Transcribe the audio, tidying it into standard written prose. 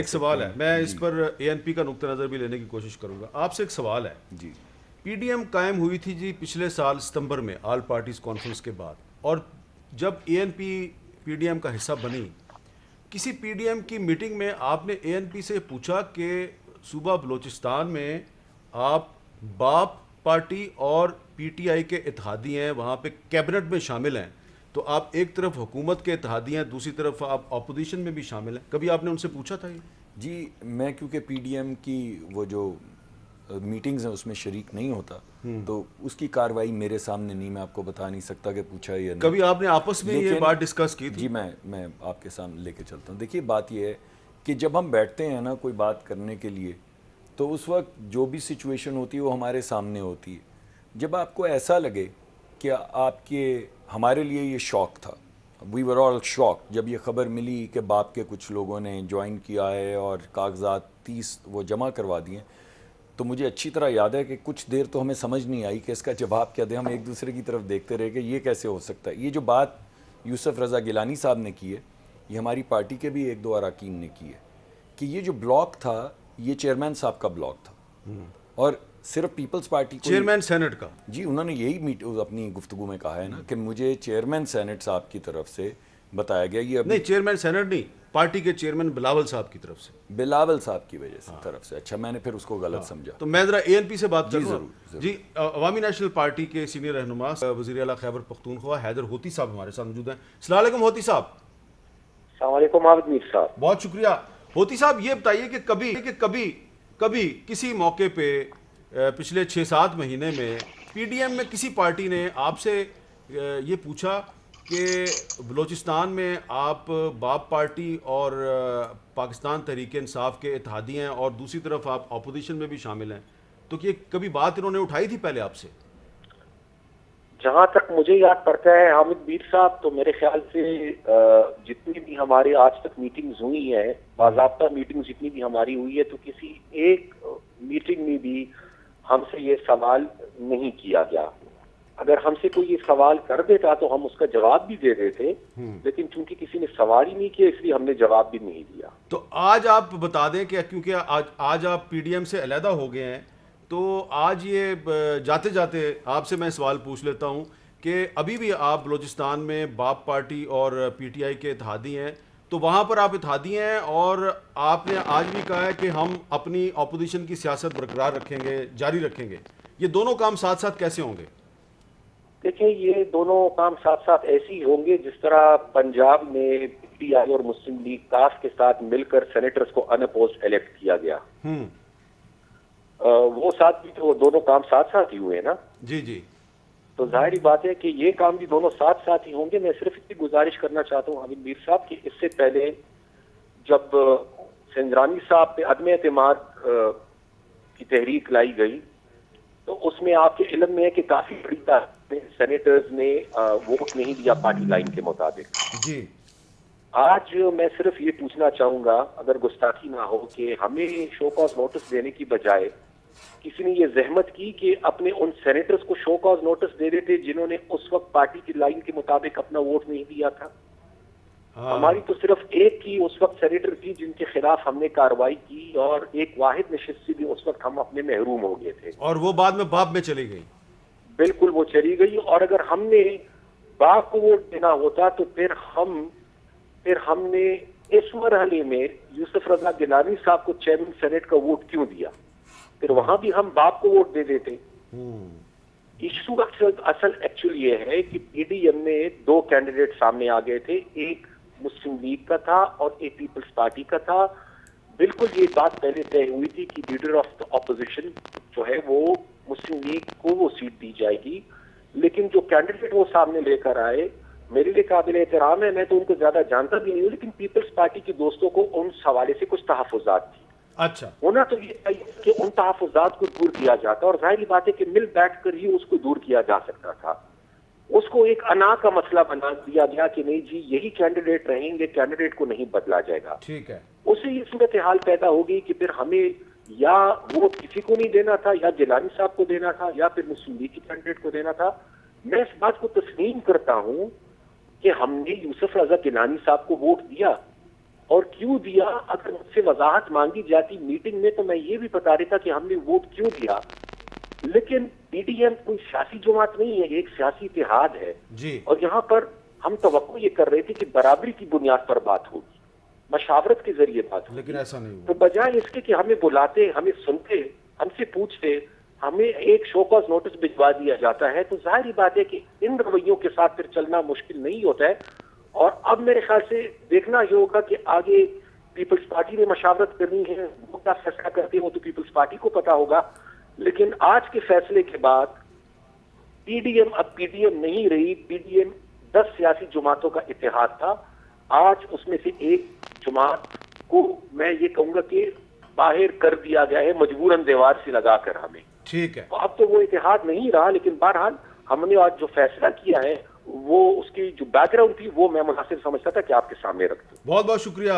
ایک سوال ہے، میں اس پر اے این پی کا نقطہ نظر بھی لینے کی کوشش کروں گا. آپ سے ایک سوال ہے. جی پی ڈی ایم قائم ہوئی تھی جی پچھلے سال ستمبر میں آل پارٹیز کانفرنس کے بعد، اور جب A N P P D M کا حصہ بنی، کسی پی ڈی ایم کی میٹنگ میں آپ نے اے این پی سے پوچھا کہ صوبہ بلوچستان میں آپ باپ پارٹی اور پی ٹی آئی کے اتحادی ہیں، وہاں پہ کیبنٹ میں شامل ہیں، تو آپ ایک طرف حکومت کے اتحادی ہیں، دوسری طرف آپ اپوزیشن میں بھی شامل ہیں، کبھی آپ نے ان سے پوچھا تھا یہ؟ جی میں کیونکہ پی ڈی ایم کی وہ جو میٹنگز ہیں اس میں شریک نہیں ہوتا، تو اس کی کاروائی میرے سامنے نہیں، میں آپ کو بتا نہیں سکتا کہ پوچھا یا نہیں. کبھی آپ نے آپس میں یہ بات ڈسکس کی تھی؟ جی میں آپ کے سامنے لے کے چلتا ہوں. دیکھیے بات یہ ہے کہ جب ہم بیٹھتے ہیں نا کوئی بات کرنے کے لیے، تو اس وقت جو بھی سچویشن ہوتی ہے وہ ہمارے سامنے ہوتی ہے. جب آپ کو ایسا لگے کہ آپ کے ہمارے لیے یہ شوق تھا، وی ور آل شاک جب یہ خبر ملی کہ باپ کے کچھ لوگوں نے جوائن کیا ہے اور کاغذات 30 وہ جمع کروا دیے، تو مجھے اچھی طرح یاد ہے کہ کچھ دیر تو ہمیں سمجھ نہیں آئی کہ اس کا جواب کیا دیں. ہم ایک دوسرے کی طرف دیکھتے رہے کہ یہ کیسے ہو سکتا ہے. یہ جو بات یوسف رضا گیلانی صاحب نے کی ہے، یہ ہماری پارٹی کے بھی ایک دو اراکین نے کی ہے کہ یہ جو بلاک تھا یہ چیئرمین صاحب کا بلاک تھا، اور صرف پیپلز پارٹی کو چیئرمین سینٹ کا. جی انہوں نے یہی اپنی گفتگو میں کہا ہے نا کہ مجھے چیئرمین سینٹ صاحب کی طرف سے بتایا گیا. یہ نہیں، چیئرمین سینٹ نہیں، پارٹی کے چیئرمین بلاول صاحب کی طرف سے. بلاول صاحب کی وجہ سے طرف سے. اچھا میں نے پھر اس کو غلط سمجھا. تو میں ذرا اے این پی سے بات کروں. ضرور. جی عوامی نیشنل پارٹی کے سینئر رہنما وزیر اعلیٰ خیبر پختونخوا حیدر ہوتی صاحب ہمارے ساتھ موجود ہیں. السلام علیکم ہوتی صاحب. السلام علیکم عابد میر صاحب. بہت شکریہ. ہوتی صاحب یہ بتائیے کہ کبھی کسی موقع پہ پچھلے 6-7 مہینے میں پی ڈی ایم میں کسی پارٹی نے آپ سے یہ پوچھا کہ بلوچستان میں آپ باپ پارٹی اور پاکستان تحریک انصاف کے اتحادی ہیں اور دوسری طرف آپ اپوزیشن میں بھی شامل ہیں، تو یہ کبھی بات انہوں نے اٹھائی تھی پہلے آپ سے؟ جہاں تک مجھے یاد پڑتا ہے حامد میر صاحب، تو میرے خیال سے جتنی بھی ہمارے آج تک میٹنگز ہوئی ہیں، باضابطہ میٹنگ جتنی بھی ہماری ہوئی ہے، تو کسی ایک میٹنگ میں بھی ہم سے یہ سوال نہیں کیا گیا. اگر ہم سے کوئی یہ سوال کر دیتا تو ہم اس کا جواب بھی دے دیتے، لیکن چونکہ کسی نے سوال ہی نہیں کیا اس لیے ہم نے جواب بھی نہیں دیا. تو آج آپ بتا دیں کہ کیونکہ آج آپ پی ڈی ایم سے علیحدہ ہو گئے ہیں، تو آج یہ جاتے جاتے آپ سے میں سوال پوچھ لیتا ہوں کہ ابھی بھی آپ بلوچستان میں باپ پارٹی اور پی ٹی آئی کے اتحادی ہیں، تو وہاں پر آپ اتحادی ہیں اور آپ نے آج بھی کہا ہے کہ ہم اپنی اپوزیشن کی سیاست برقرار رکھیں گے، جاری رکھیں گے. یہ دونوں کام ساتھ ساتھ کیسے ہوں گے؟ دیکھیں یہ دونوں کام ساتھ ساتھ ایسے ہی ہوں گے جس طرح پنجاب میں پی ٹی آئی اور مسلم لیگ کاف کے ساتھ مل کر سینیٹرز کو ان اپوزڈ الیکٹ کیا گیا. وہ ساتھ بھی تو دونوں کام ساتھ ساتھ ہی ہوئے نا. جی. تو ظاہری بات ہے کہ یہ کام بھی دونوں ساتھ ساتھ ہی ہوں گے. میں صرف اتنی گزارش کرنا چاہتا ہوں حامد میر صاحب کہ اس سے پہلے جب سنجرانی صاحب پہ عدم اعتماد کی تحریک لائی گئی تو اس میں آپ کے علم میں ہے کہ کافی بڑی تعداد میں سینیٹرز نے ووٹ نہیں دیا پارٹی لائن کے مطابق. جی آج میں صرف یہ پوچھنا چاہوں گا اگر گستاخی نہ ہو کہ ہمیں شو کاز نوٹس دینے کی بجائے کسی نے یہ زحمت کی کہ اپنے ان سینیٹرز کو شو کاز نوٹس دے دیتے جنہوں نے اس وقت پارٹی کی لائن کے مطابق اپنا ووٹ نہیں دیا تھا. ہماری تو صرف ایک ہی اس وقت سینیٹر تھی جن کے خلاف ہم نے کارروائی کی، اور ایک واحد نشست سے بھی اس وقت ہم اپنے محروم ہو گئے تھے، اور وہ بعد میں باپ میں چلی گئی. بالکل وہ چلی گئی. اور اگر ہم نے باپ کو ووٹ دینا ہوتا تو پھر ہم نے اس مرحلے میں یوسف رضا گیلانی صاحب کو چیئرمین سینیٹ کا ووٹ کیوں دیا؟ پھر وہاں بھی ہم باپ کو ووٹ دے دیتے. ایشو اصل ایکچولی یہ ہے کہ پی ڈی ایم میں 2 کینڈیڈیٹ سامنے آ گئے تھے، ایک مسلم لیگ کا تھا اور ایک پیپلز پارٹی کا تھا. بالکل یہ بات پہلے طے ہوئی تھی کہ لیڈر آف دا اپوزیشن جو ہے وہ مسلم لیگ کو وہ سیٹ دی جائے گی، لیکن جو کینڈیڈیٹ وہ سامنے لے کر آئے میرے لیے قابل احترام ہے. میں تو ان کو زیادہ جانتا بھی نہیں ہوں، لیکن پیپلز پارٹی کے دوستوں کو ان حوالے سے کچھ تحفظات تھی. اچھا ہونا تو یہ چاہیے کہ ان تحفظات کو دور کیا جاتا، اور ظاہری بات ہے کہ مل بیٹھ کر ہی اس کو دور کیا جا سکتا تھا. اس کو ایک انا کا مسئلہ بنا دیا گیا کہ نہیں جی یہی کینڈیڈیٹ رہیں گے، کینڈیڈیٹ کو نہیں بدلا جائے گا. ٹھیک ہے. اس سے یہ صورتحال پیدا ہوگی کہ پھر ہمیں یا ووٹ کسی کو نہیں دینا تھا، یا گیلانی صاحب کو دینا تھا، یا پھر مسلم لیگ کے کینڈیڈیٹ کو دینا تھا. میں اس بات کو تسلیم کرتا ہوں کہ ہم نے یوسف رضا گیلانی صاحب کو ووٹ دیا، اور کیوں دیا. اگر مجھ سے وضاحت مانگی جاتی میٹنگ میں تو میں یہ بھی بتا دیتا کہ ہم نے ووٹ کیوں دیا. لیکن پی ڈی ایم کوئی سیاسی جماعت نہیں ہے, ایک سیاسی اتحاد ہے. جی اور یہاں پر ہم توقع یہ کر رہے تھے کہ برابری کی بنیاد پر بات ہوگی, مشاورت کے ذریعے بات ہوگی. لیکن ایسا نہیں تو ہوا. بجائے اس کے کہ ہمیں بلاتے, ہمیں سنتے, ہم سے پوچھتے, ہمیں ایک شو کاز نوٹس بھجوا دیا جاتا ہے. تو ظاہری بات ہے کہ ان رویوں کے ساتھ پھر چلنا مشکل نہیں ہوتا ہے. اور اب میرے خیال سے دیکھنا یہ ہوگا کہ آگے پیپلز پارٹی نے مشاورت کرنی ہے, وہ کیا فیصلہ کرتے ہیں وہ تو پیپلز پارٹی کو پتا ہوگا. لیکن آج کے فیصلے کے بعد پی ڈی ایم اب پی ڈی ایم نہیں رہی. پی ڈی ایم 10 سیاسی جماعتوں کا اتحاد تھا. آج اس میں سے ایک جماعت کو میں یہ کہوں گا کہ باہر کر دیا گیا ہے مجبوراً دیوار سے لگا کر ہمیں. ٹھیک ہے. تو اب تو وہ اتحاد نہیں رہا. لیکن بہرحال ہم نے آج جو فیصلہ کیا ہے وہ اس کی جو بیک گراؤنڈ تھی وہ میں مناسب سمجھتا تھا کہ آپ کے سامنے رکھ دوں. بہت بہت شکریہ